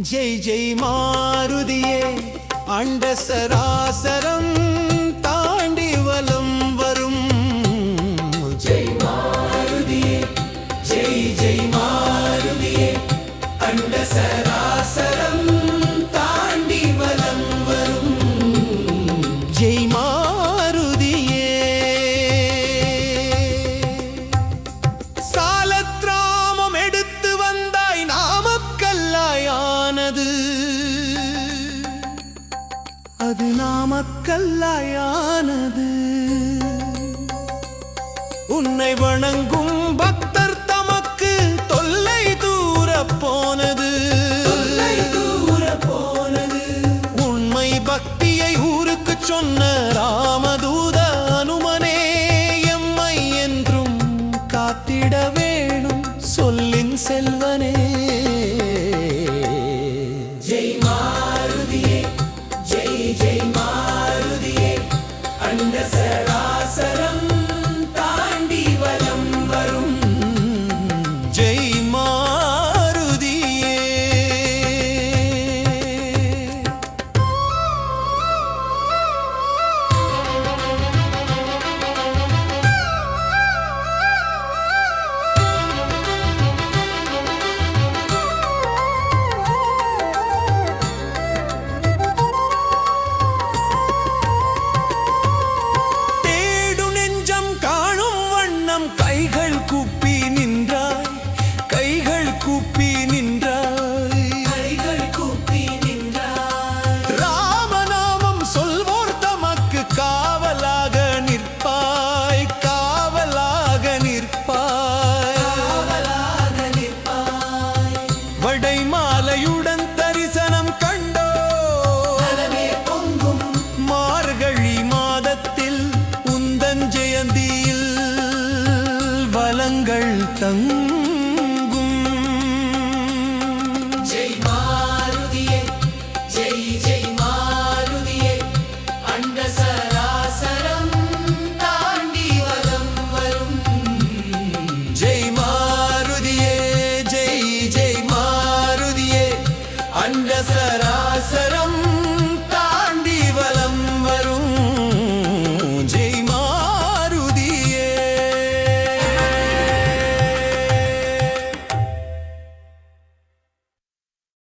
ஜெய் ஜெய் மாருதியே அண்ட சராசரம் தாண்டி வலம் வரும் ஜெய் மாருதியே ஜெய் ஜெய் மாருதியே அண்ட சராசரம் தாண்டி வலம் வரும் ஜெய் மாருதியே சாலத்ராமம் எடுத்து வந்தாய் நாமக்கல்லாயானது அது நாமக்கல்லாயானது உன்னை வணங்கும் பக்தர் தமக்கு தொல்லை தூர போனது உண்மை பக்தியை ஊருக்கு சொன்ன ராமதூத அனுமனே எம்மை என்றும் காத்திட வேணும் சொல்லின் செல்வனே ஜெய் மாருதியே ஜெய் ஜெய் மாருதியே அண்ட சராசரம் தாண்டி வலம் வரும் ஜெய் மாருதியே கைகள் கூப்பி நின்றாய் கைகள் கூப்பி நின்றாய் கைகள் கூப்பி நின்றாய் ராமநாமம் சொல்வோர் தமக்கு காவலாக நிற்பாய் காவலாக நிற்பாய் காவலாக நிற்பாய் வடை மாலையுடன் தரிசனம் கண்டோ பொங்கும் மார்கழி மாதத்தில் உந்தன் ஜெயந்தியில் வலங்கள் தங்க